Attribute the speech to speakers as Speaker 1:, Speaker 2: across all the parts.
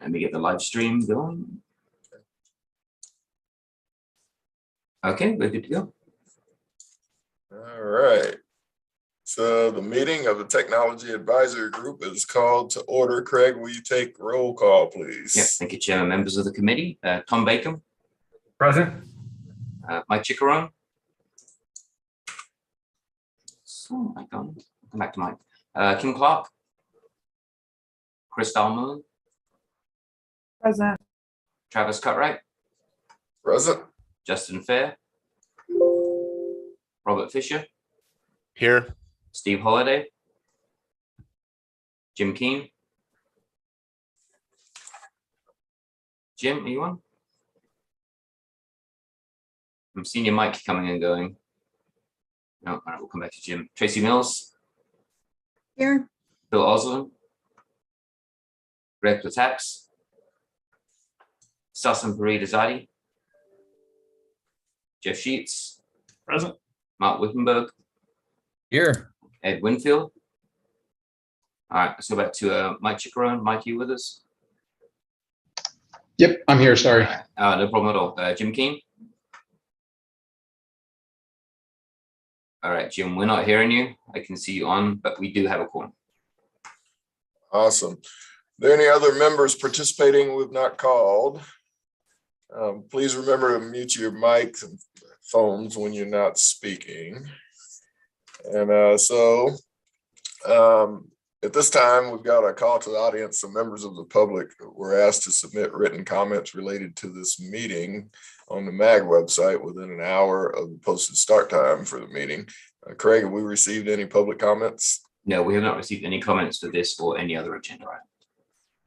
Speaker 1: Let me get the live stream going. Okay, we're good to go.
Speaker 2: All right. So the meeting of the Technology Advisory Group is called to order. Craig, will you take roll call, please?
Speaker 1: Yeah, thank you, Chairman. Members of the committee. Tom Bacon.
Speaker 3: Present.
Speaker 1: Mike Chickarone. So, Mike on. Come back to Mike. Kim Clark. Chris Dalman.
Speaker 4: Present.
Speaker 1: Travis Cutright.
Speaker 2: Present.
Speaker 1: Justin Fair. Robert Fisher.
Speaker 5: Here.
Speaker 1: Steve Holiday. Jim Keane. Jim, are you on? I'm seeing your mic coming and going. No, all right, we'll come back to Jim. Tracy Mills.
Speaker 4: Here.
Speaker 1: Bill Osland. Greg Platax. Sasan Fareed-Azadi. Jeff Sheets.
Speaker 3: Present.
Speaker 1: Mark Wittenberg.
Speaker 3: Here.
Speaker 1: Ed Winfield. All right, let's go back to Mike Chickarone. Mike, you with us?
Speaker 6: Yep, I'm here. Sorry.
Speaker 1: No problem at all. Jim Keane. All right, Jim, we're not hearing you. I can see you on, but we do have a call.
Speaker 2: Awesome. Are there any other members participating who have not called? Please remember to mute your mics and phones when you're not speaking. And at this time, we've got a call to the audience. Some members of the public were asked to submit written comments related to this meeting on the MAG website within an hour of the posted start time for the meeting. Craig, have we received any public comments?
Speaker 1: No, we have not received any comments for this or any other agenda item.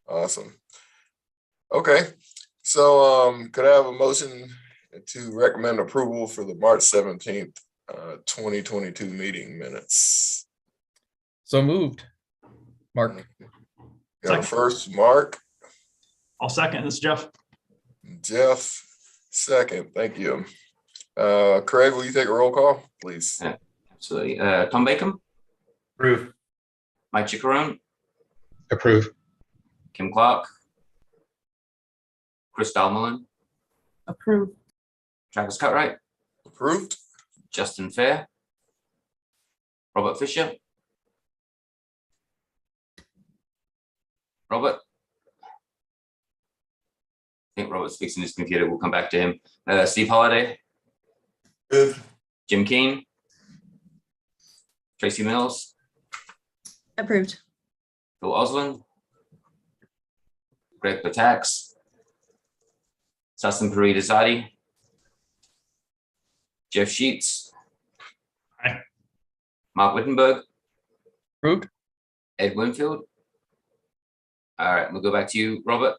Speaker 2: Awesome. Okay, so could I have a motion to recommend approval for the March 17th, 2022 meeting minutes?
Speaker 3: So moved. Mark.
Speaker 2: Got a first, Mark.
Speaker 7: I'll second. This is Jeff.
Speaker 2: Jeff, second. Thank you. Craig, will you take a roll call, please?
Speaker 1: Absolutely. Tom Bacon.
Speaker 3: Approve.
Speaker 1: Mike Chickarone.
Speaker 6: Approve.
Speaker 1: Kim Clark. Chris Dalman.
Speaker 4: Approved.
Speaker 1: Travis Cutright.
Speaker 2: Approved.
Speaker 1: Justin Fair. Robert Fisher. Robert. I think Robert's fixing his computer. We'll come back to him. Steve Holiday.
Speaker 2: Good.
Speaker 1: Jim Keane. Tracy Mills.
Speaker 4: Approved.
Speaker 1: Bill Osland. Greg Platax. Sasan Fareed-Azadi. Jeff Sheets.
Speaker 7: Aye.
Speaker 1: Mark Wittenberg.
Speaker 3: Approved.
Speaker 1: Ed Winfield. All right, we'll go back to you, Robert.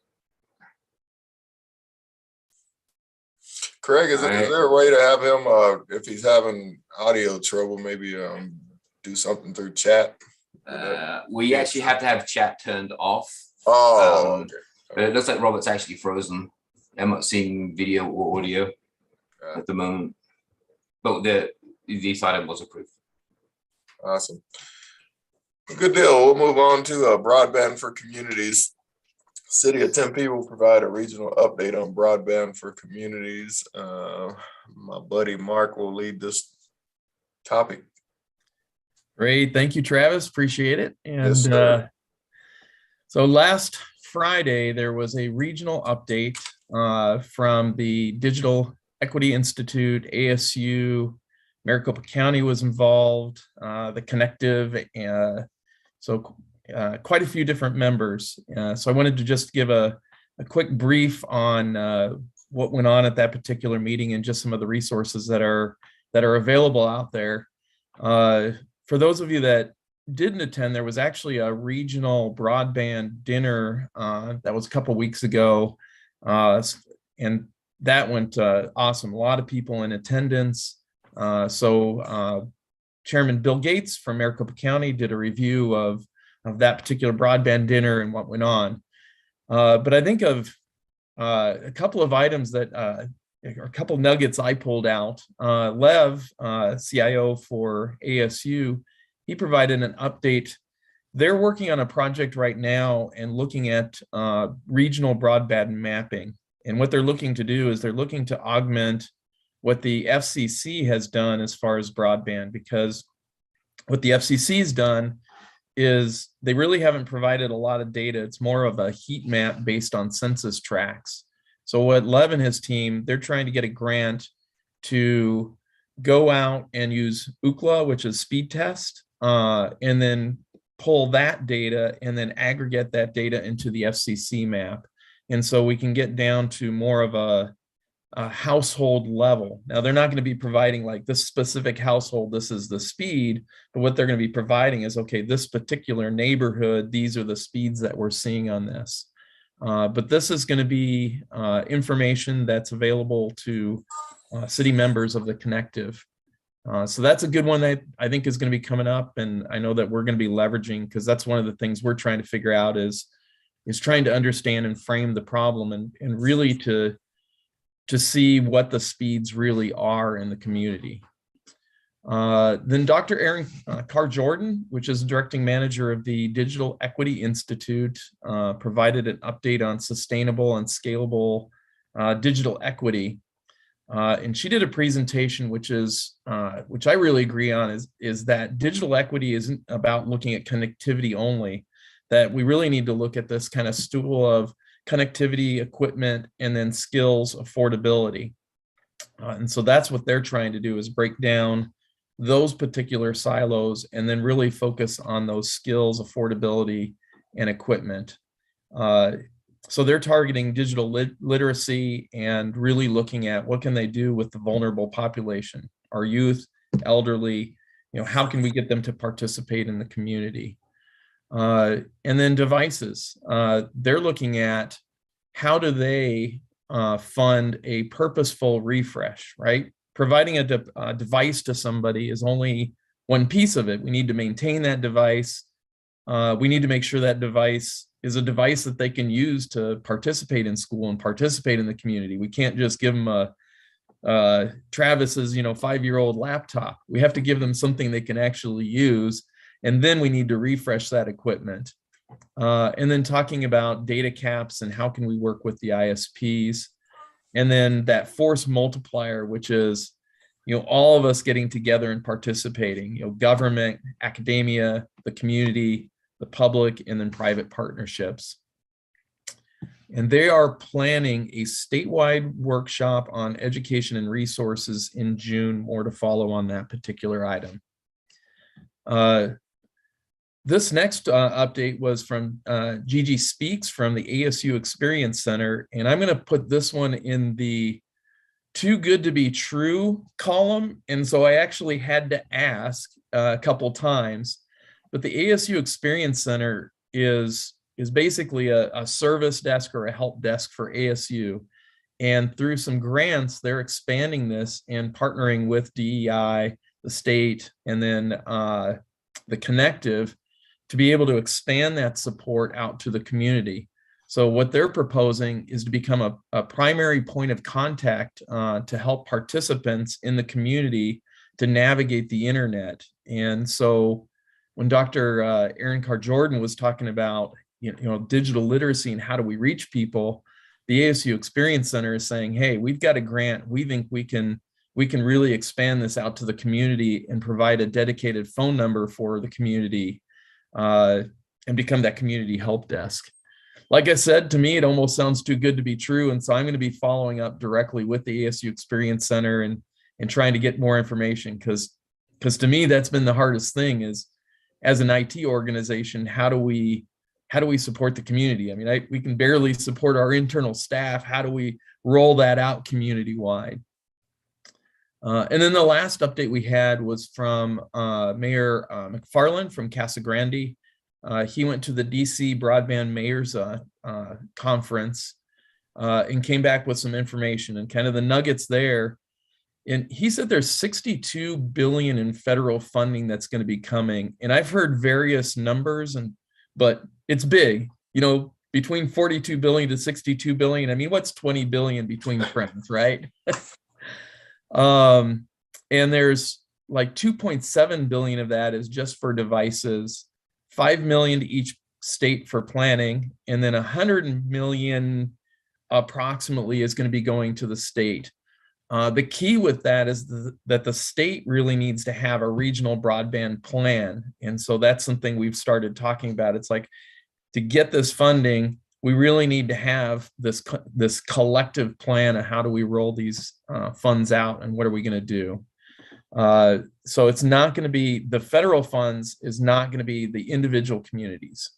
Speaker 2: Craig, is there a way to have him, if he's having audio trouble, maybe do something through chat?
Speaker 1: We actually have to have chat turned off.
Speaker 2: Oh, okay.
Speaker 1: But it looks like Robert's actually frozen. I'm not seeing video or audio at the moment. But this item was approved.
Speaker 2: Awesome. Good deal. We'll move on to broadband for communities. City of Tempe will provide a regional update on broadband for communities. My buddy Mark will lead this topic.
Speaker 3: Great. Thank you, Travis. Appreciate it. And
Speaker 2: Yes, sir.
Speaker 3: so last Friday, there was a regional update from the Digital Equity Institute, ASU, Maricopa County was involved, the Connective, quite a few different members. So I wanted to just give a quick brief on what went on at that particular meeting and just some of the resources that are available out there. For those of you that didn't attend, there was actually a regional broadband dinner that was a couple weeks ago, and that went awesome. A lot of people in attendance. Chairman Bill Gates from Maricopa County did a review of that particular broadband dinner and what went on. But I think of a couple of items that, a couple nuggets I pulled out. Lev, CIO for ASU, he provided an update they're working on a project right now and looking at regional broadband mapping. And what they're looking to do is they're looking to augment what the FCC has done as far as broadband, because what the FCC has done is they really haven't provided a lot of data. It's more of a heat map based on census tracts. So what Lev and his team, they're trying to get a grant to go out and use Ookla, which is speed test, and then pull that data and then aggregate that data into the FCC map. And so we can get down to more of a household level. Now, they're not going to be providing like this specific household, this is the speed, but what they're going to be providing is, okay, this particular neighborhood, these are the speeds that we're seeing on this. But this is going to be information that's available to city members of the connective. So that's a good one that I think is going to be coming up. And I know that we're going to be leveraging, because that's one of the things we're trying to figure out is trying to understand and frame the problem and really to see what the speeds really are in the community. Then Dr. Aaron Carr-Jordan, which is directing manager of the Digital Equity Institute, provided an update on sustainable and scalable digital equity. And she did a presentation, which I really agree on, is that digital equity isn't about looking at connectivity only, that we really need to look at this kind of stool of connectivity, equipment, and then skills, affordability. And so that's what they're trying to do, is break down those particular silos and then really focus on those skills, affordability, and equipment. So they're targeting digital literacy and really looking at what can they do with the vulnerable population, our youth, elderly, how can we get them to participate in the community? And then devices. They're looking at how do they fund a purposeful refresh, right? Providing a device to somebody is only one piece of it. We need to maintain that device. We need to make sure that device is a device that they can use to participate in school and participate in the community. We can't just give them Travis's 5-year-old laptop. We have to give them something they can actually use. And then we need to refresh that equipment. And then talking about data caps and how can we work with the ISPs. And then that force multiplier, which is, all of us getting together and participating, government, academia, the community, the public, and then private partnerships. And they are planning a statewide workshop on education and resources in June, more to follow on that particular item. This next update was from Gigi Speaks from the ASU Experience Center, and I'm going to put this one in the too good to be true column. And so I actually had to ask a couple times, but the ASU Experience Center is basically a service desk or a help desk for ASU. And through some grants, they're expanding this and partnering with DEI, the state, and then the Connective to be able to expand that support out to the community. So what they're proposing is to become a primary point of contact to help participants in the community to navigate the internet. And so when Dr. Aaron Carr-Jordan was talking about digital literacy and how do we reach people, the ASU Experience Center is saying, hey, we've got a grant. We think we can really expand this out to the community and provide a dedicated phone number for the community and become that community help desk. Like I said, to me, it almost sounds too good to be true. And so I'm going to be following up directly with the ASU Experience Center and trying to get more information, because to me, that's been the hardest thing is, as an IT organization, how do we support the community? I mean, we can barely support our internal staff. How do we roll that out community-wide? And then the last update we had was from Mayor McFarland from Casa Grande. He went to the DC Broadband Mayors Conference and came back with some information and kind of the nuggets there. And he said there's $62 billion in federal funding that's going to be coming. And I've heard various numbers, but it's big, between 42 billion to 62 billion. I mean, what's 20 billion between friends, right? And there's like 2.7 billion of that is just for devices. $5 million to each state for planning, and then $100 million approximately is going to be going to the state. The key with that is that the state really needs to have a regional broadband plan. And so that's something we've started talking about. It's like, to get this funding, we really need to have this collective plan of how do we roll these funds out and what are we going to do. So it's not going to be, the federal funds is not going to be the individual communities.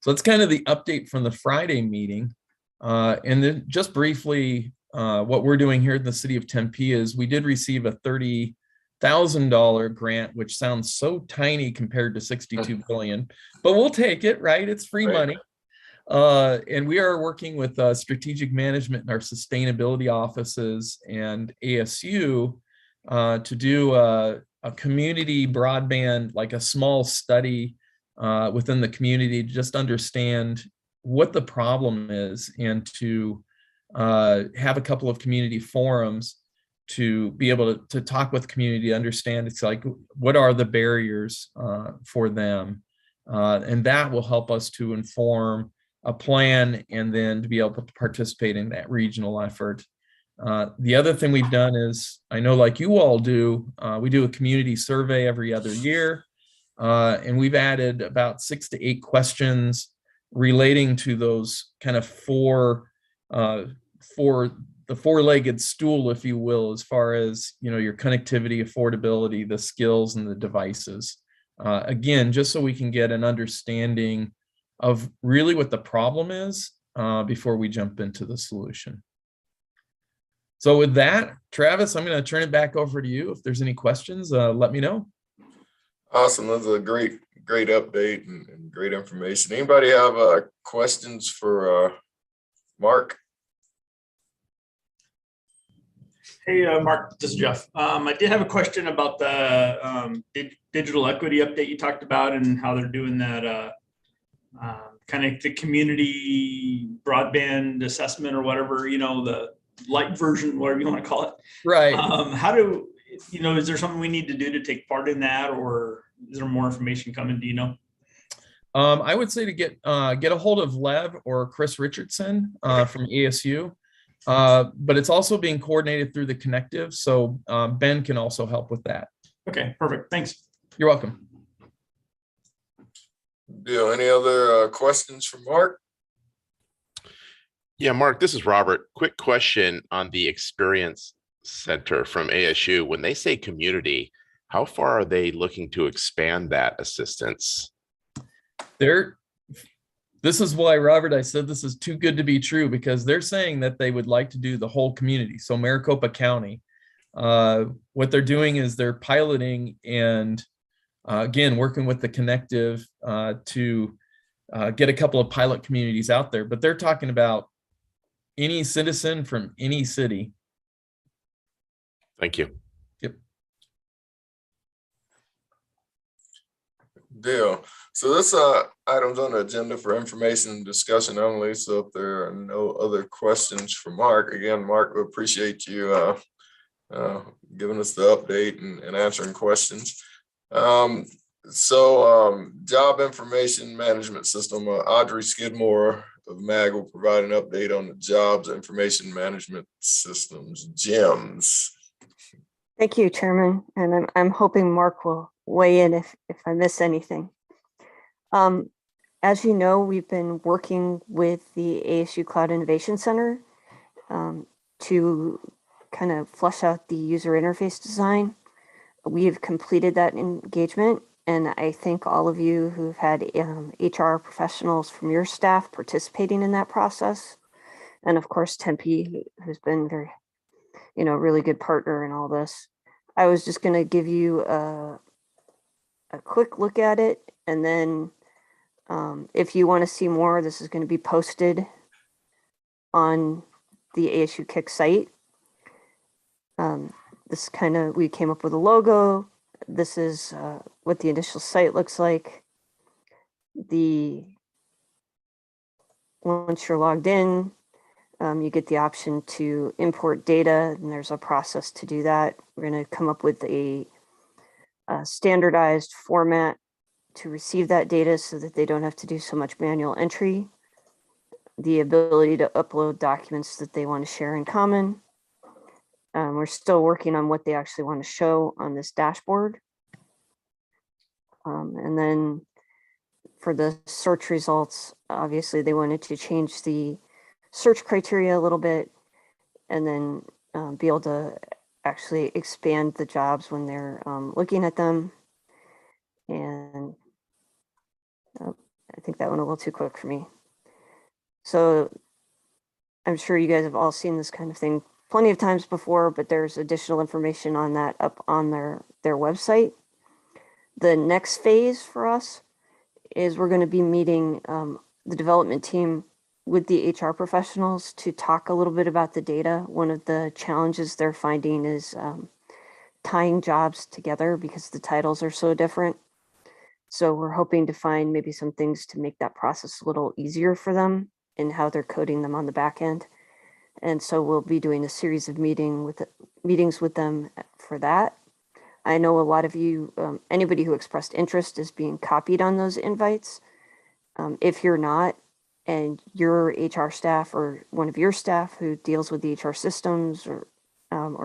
Speaker 3: So it's kind of the update from the Friday meeting. And then just briefly, what we're doing here in the city of Tempe is we did receive a $30,000 grant, which sounds so tiny compared to $62 billion, but we'll take it, right? It's free money. And we are working with strategic management in our sustainability offices and ASU to do a community broadband, like a small study within the community to just understand what the problem is, and to have a couple of community forums to be able to talk with community, understand it's like, what are the barriers for them? And that will help us to inform a plan and then to be able to participate in that regional effort. The other thing we've done is, I know like you all do, we do a community survey every other year, and we've added about 6 to 8 questions relating to those kind of for the four-legged stool, if you will, as far as, you know, your connectivity, affordability, the skills, and the devices. Again, just so we can get an understanding of really what the problem is before we jump into the solution. So with that, Travis, I'm going to turn it back over to you. If there's any questions, let me know.
Speaker 2: Awesome. That's a great update and great information. Anybody have questions for Mark?
Speaker 7: Hey, Mark, this is Jeff. I did have a question about the digital equity update you talked about and how they're doing that kind of the community broadband assessment or whatever, you know, the light version, whatever you want to call it.
Speaker 3: Right.
Speaker 7: How do, you know, is there something we need to do to take part in that, or is there more information coming? Do you know?
Speaker 3: I would say to get a hold of Lev or Chris Richardson from ASU. But it's also being coordinated through the Connective, so Ben can also help with that.
Speaker 7: Okay, perfect. Thanks.
Speaker 3: You're welcome.
Speaker 2: Deal. Any other questions for Mark?
Speaker 5: Yeah, Mark, this is Robert. Quick question on the Experience Center from ASU. When they say community, how far are they looking to expand that assistance?
Speaker 3: This is why, Robert, I said this is too good to be true, because they're saying that they would like to do the whole community. So Maricopa County, what they're doing is they're piloting and again, working with the Connective to get a couple of pilot communities out there, but they're talking about any citizen from any city.
Speaker 5: Thank you.
Speaker 3: Yep.
Speaker 2: Deal. So this item's on the agenda for information and discussion only. So if there are no other questions for Mark, again, Mark, we appreciate you giving us the update and answering questions. Job information management system, Audrey Skidmore of MAG will provide an update on the jobs information management systems, GEMS.
Speaker 8: Thank you, Chairman. And I'm hoping Mark will weigh in if I miss anything. As you know, we've been working with the ASU Cloud Innovation Center to kind of flesh out the user interface design. We have completed that engagement, and I thank all of you who've had HR professionals from your staff participating in that process. And of course, Tempe, who's been very, really good partner in all this. I was just going to give you a quick look at it, and then if you want to see more, this is going to be posted on the ASU Kick site. This we came up with a logo. This is what the initial site looks like. Once you're logged in, you get the option to import data, and there's a process to do that. We're going to come up with a standardized format to receive that data so that they don't have to do so much manual entry, the ability to upload documents that they want to share in common. We're still working on what they actually want to show on this dashboard. And then for the search results, obviously they wanted to change the search criteria a little bit, and then be able to actually expand the jobs when they're looking at them. And I think that went a little too quick for me. So I'm sure you guys have all seen this kind of thing plenty of times before, but there's additional information on that up on their website. The next phase for us is we're going to be meeting the development team with the HR professionals to talk a little bit about the data. One of the challenges they're finding is tying jobs together because the titles are so different. So we're hoping to find maybe some things to make that process a little easier for them in how they're coding them on the back end. And so we'll be doing a series of meetings with them for that. I know a lot of you, anybody who expressed interest is being copied on those invites. If you're not, and your HR staff or one of your staff who deals with the HR systems or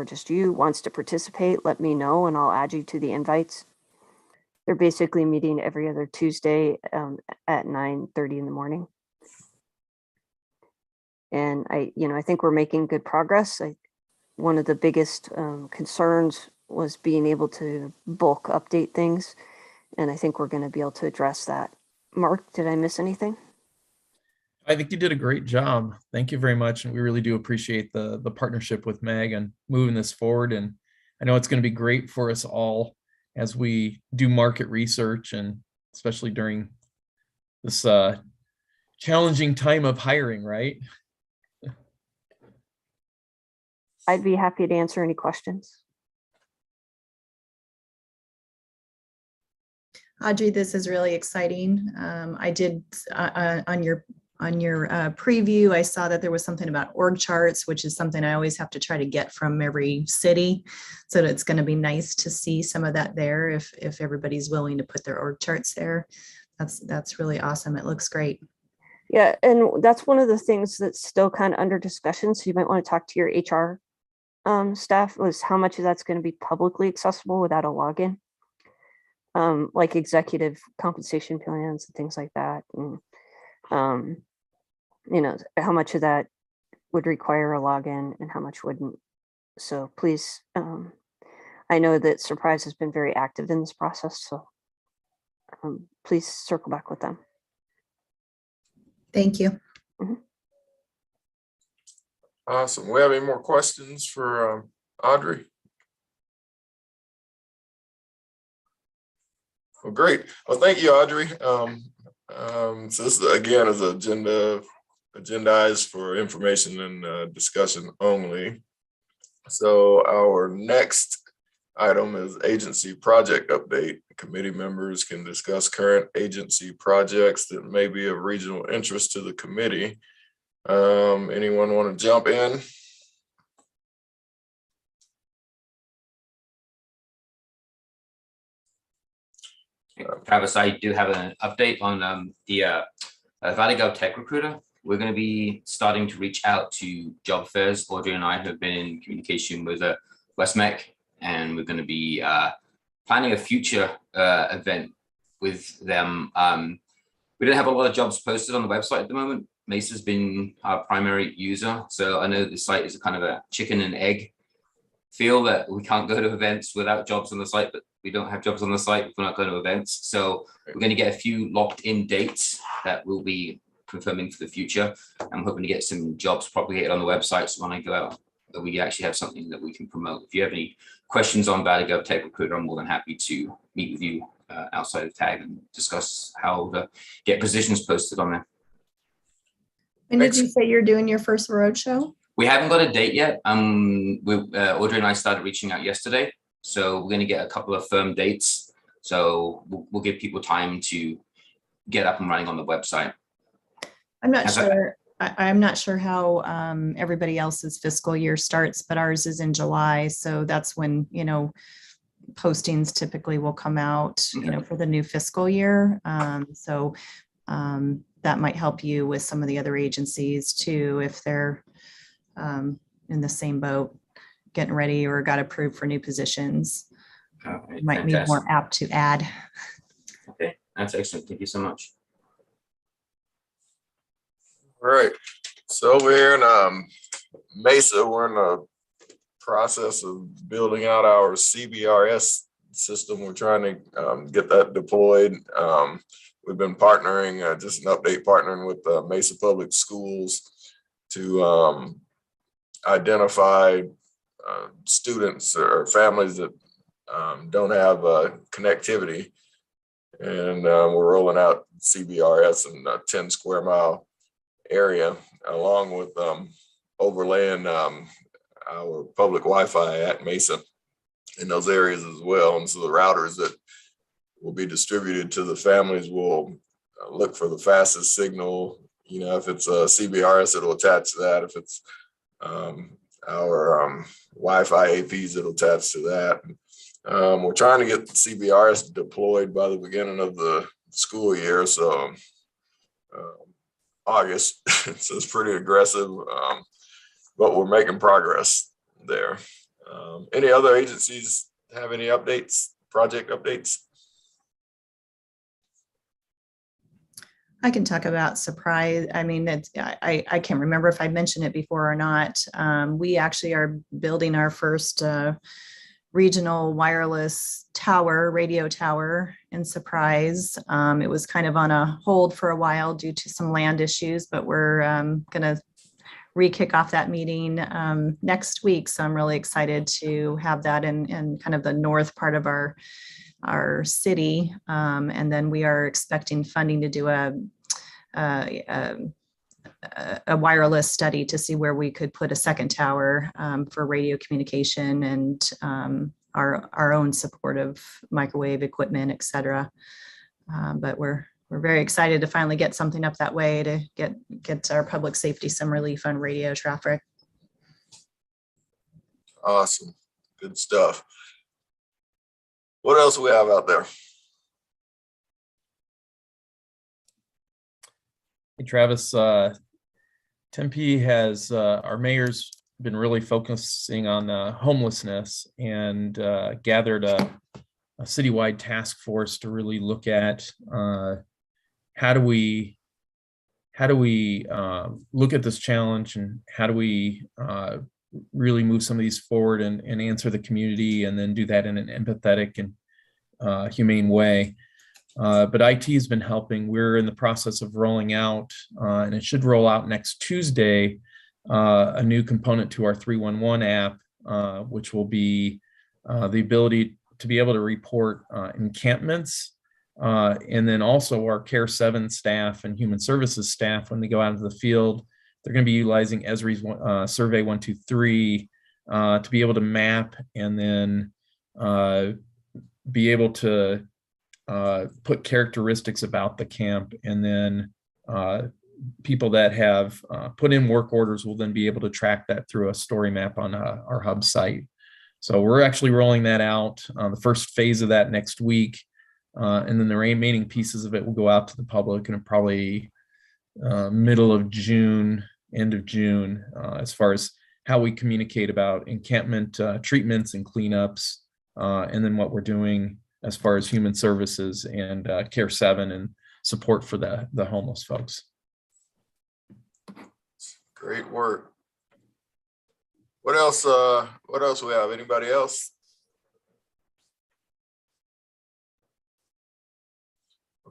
Speaker 8: just you wants to participate, let me know and I'll add you to the invites. They're basically meeting every other Tuesday at 9:30 in the morning. And I think we're making good progress. One of the biggest concerns was being able to bulk update things. And I think we're going to be able to address that. Mark, did I miss anything?
Speaker 3: I think you did a great job. Thank you very much. And we really do appreciate the partnership with Meg and moving this forward. And I know it's going to be great for us all as we do market research, and especially during this challenging time of hiring, right?
Speaker 8: I'd be happy to answer any questions.
Speaker 4: Audrey, this is really exciting. I did on your preview, I saw that there was something about org charts, which is something I always have to try to get from every city. So it's going to be nice to see some of that there if everybody's willing to put their org charts there. That's really awesome. It looks great.
Speaker 8: Yeah, and that's one of the things that's still kind of under discussion. So you might want to talk to your HR staff, was how much of that's going to be publicly accessible without a login, like executive compensation plans and things like that. And how much of that would require a login and how much wouldn't. So please, I know that Surprise has been very active in this process, so please circle back with them.
Speaker 4: Thank you.
Speaker 2: Awesome. We have any more questions for Audrey? Well, great. Well, thank you, Audrey. So this again is agendized for information and discussion only. So our next item is agency project update. Committee members can discuss current agency projects that may be of regional interest to the committee. Anyone want to jump in?
Speaker 1: Travis, I do have an update on the Valley Gov Tech Recruiter. We're going to be starting to reach out to job fairs. Audrey and I have been in communication with Westmec, and we're going to be planning a future event with them. We don't have a lot of jobs posted on the website at the moment. Mesa's been our primary user, so I know the site is a kind of a chicken and egg feel that we can't go to events without jobs on the site, but we don't have jobs on the site if we're not going to events. So we're going to get a few locked in dates that we'll be confirming for the future. I'm hoping to get some jobs propagated on the website, so when I go out, that we actually have something that we can promote. If you have any questions on Valley Gov Tech Recruiter, I'm more than happy to meet with you outside of TAG and discuss how to get positions posted on there.
Speaker 4: And did you say you're doing your first roadshow?
Speaker 1: We haven't got a date yet. Audrey and I started reaching out yesterday, so we're going to get a couple of firm dates. So we'll give people time to get up and running on the website.
Speaker 4: I'm not sure. I'm not sure how everybody else's fiscal year starts, but ours is in July. So that's when, postings typically will come out, for the new fiscal year. So that might help you with some of the other agencies too, if they're in the same boat, getting ready or got approved for new positions.
Speaker 1: Okay,
Speaker 4: Might be
Speaker 1: fantastic.
Speaker 4: more apt to add.
Speaker 1: Okay, that's excellent. Thank you so much.
Speaker 2: All right. So we're in Mesa. We're in the process of building out our CBRS system. We're trying to get that deployed. We've been partnering, just an update, partnering with Mesa Public Schools to identify students or families that don't have connectivity. And we're rolling out CBRS in a 10 square mile area, along with overlaying our public Wi-Fi at Mesa in those areas as well. And so the routers that will be distributed to the families will look for the fastest signal. If it's a CBRS, it'll attach to that. If it's our Wi-Fi APs, it'll attach to that. We're trying to get CBRS deployed by the beginning of the school year, so August. So it's pretty aggressive, but we're making progress there. Any other agencies have any updates, project updates?
Speaker 4: I can talk about Surprise. I mean, I can't remember if I mentioned it before or not. We actually are building our first regional wireless tower, radio tower in Surprise. It was kind of on a hold for a while due to some land issues, but we're going to re-kick off that meeting next week. So I'm really excited to have that in kind of the north part of our city. And then we are expecting funding to do a wireless study to see where we could put a second tower for radio communication and our own supportive microwave equipment, et cetera. But we're very excited to finally get something up that way to get our public safety some relief on radio traffic.
Speaker 2: Awesome. Good stuff. What else we have out there?
Speaker 3: Hey, Travis, Tempe has, our mayor's been really focusing on homelessness and gathered a citywide task force to really look at how do we look at this challenge, and how do we really move some of these forward and answer the community, and then do that in an empathetic and humane way. But IT has been helping. We're in the process of rolling out, and it should roll out next Tuesday, a new component to our 311 app, which will be the ability to be able to report encampments, and then also our Care 7 staff and human services staff, when they go out into the field, they're going to be utilizing Esri's Survey 123 to be able to map and then be able to put characteristics about the camp, and then people that have put in work orders will then be able to track that through a story map on our hub site. So we're actually rolling that out, the first phase of that next week, and then the remaining pieces of it will go out to the public in probably middle of June, end of June, as far as how we communicate about encampment treatments and cleanups, and then what we're doing as far as human services and Care 7 and support for the homeless folks.
Speaker 2: Great work. What else? What else we have? Anybody else?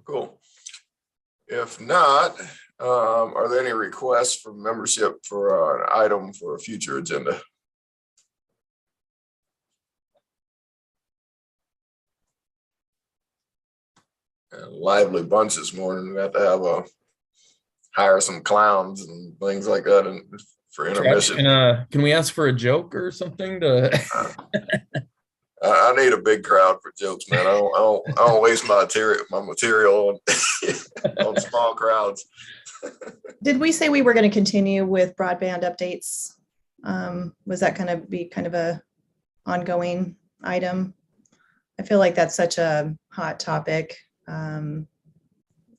Speaker 2: Cool. If not, are there any requests for membership for an item for a future agenda? A lively bunch this morning. We have to have hire some clowns and things like that for intermission.
Speaker 3: Can we ask for a joke or something to?
Speaker 2: I need a big crowd for jokes, man. I don't waste my material on small crowds.
Speaker 4: Did we say we were going to continue with broadband updates? Was that going to be kind of a ongoing item? I feel like that's such a hot topic.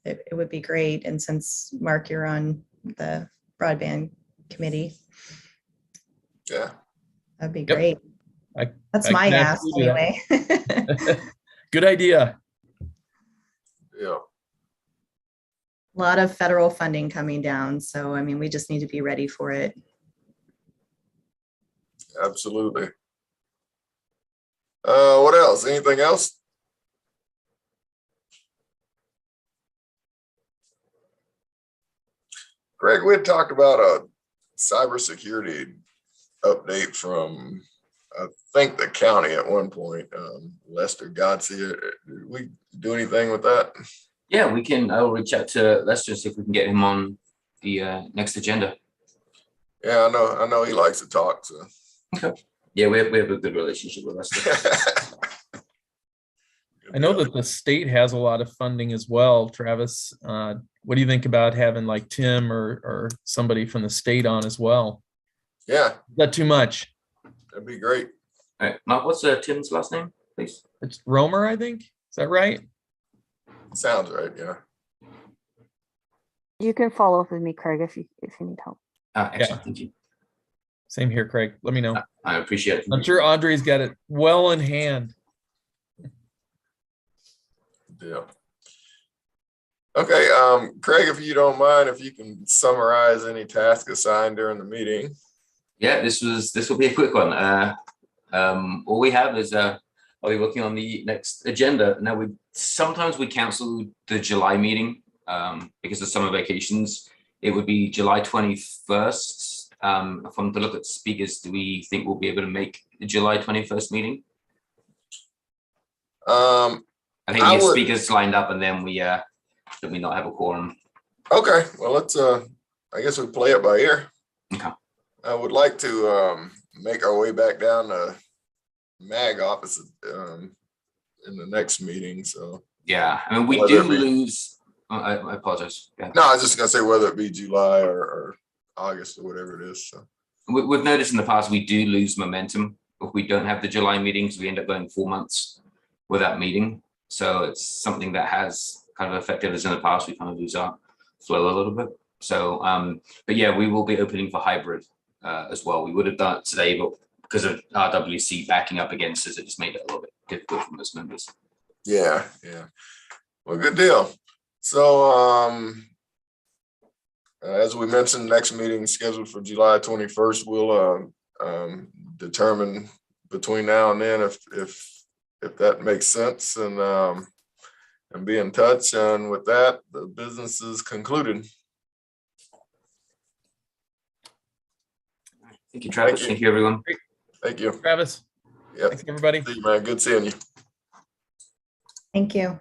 Speaker 4: It would be great. And since Mark, you're on the broadband committee,
Speaker 2: Yeah,
Speaker 4: that'd be
Speaker 3: Yep.
Speaker 4: great. That's
Speaker 3: I
Speaker 4: my
Speaker 3: can
Speaker 4: ask
Speaker 3: absolutely do that.
Speaker 4: anyway.
Speaker 3: Good idea.
Speaker 2: yeah,
Speaker 4: A lot of federal funding coming down. So, I mean, we just need to be ready for it.
Speaker 2: absolutely. What else? Anything else? Greg, we had talked about a cybersecurity update from, I think, the county at one point. Lester Godsey, did we do anything with that?
Speaker 1: Yeah, we can. I'll reach out to Lester, see if we can get him on the next agenda.
Speaker 2: Yeah, I know he likes to talk, so.
Speaker 1: Okay. Yeah, we have a good relationship with Lester.
Speaker 3: I know that the state has a lot of funding as well. Travis, what do you think about having like Tim or somebody from the state on as well?
Speaker 2: Yeah,
Speaker 3: Is that too much?
Speaker 2: that'd be great.
Speaker 1: All right, Mark, what's Tim's last name, please?
Speaker 3: It's Romer, I think. Is that right?
Speaker 2: Sounds right, yeah.
Speaker 8: You can follow up with me, Craig, if you need help.
Speaker 1: Excellent, thank you.
Speaker 3: Same here, Craig. Let me know.
Speaker 1: I appreciate it.
Speaker 3: I'm sure Audrey's got it well in hand.
Speaker 2: Yeah. Okay, Craig, if you don't mind, if you can summarize any task assigned during the meeting.
Speaker 1: Yeah, this will be a quick one. All we have is I'll be working on the next agenda. Now sometimes we cancel the July meeting because of summer vacations. It would be July 21st. If I'm to look at speakers, do we think we'll be able to make the July 21st meeting? I think we have speakers lined up, and then we not have a quorum.
Speaker 2: Okay, well, let's I guess we play it by ear.
Speaker 1: Okay.
Speaker 2: I would like to make our way back down to MAG office in the next meeting. So
Speaker 1: Yeah, I mean, we
Speaker 2: Whether
Speaker 1: do
Speaker 2: it be-
Speaker 1: lose. I apologize. Yeah.
Speaker 2: no, I was just gonna say whether it be July or August or whatever it is. So
Speaker 1: We've noticed in the past we do lose momentum if we don't have the July meetings. We end up going 4 months without meeting. So it's something that has kind of affected us in the past. We kind of lose our flow a little bit. So, but yeah, we will be opening for hybrid as well. We would have done it today, but because of RWC backing up against us, it just made it a little bit difficult for most members.
Speaker 2: yeah. Well, good deal. So as we mentioned, next meeting scheduled for July 21st. We'll determine between now and then if that makes sense, and be in touch. And with that, the business is concluded.
Speaker 1: Thank you, Travis. Thank you, everyone.
Speaker 2: Thank you.
Speaker 3: Travis.
Speaker 2: Yep.
Speaker 3: Thanks, everybody.
Speaker 2: See you, man. Good seeing you.
Speaker 4: Thank you.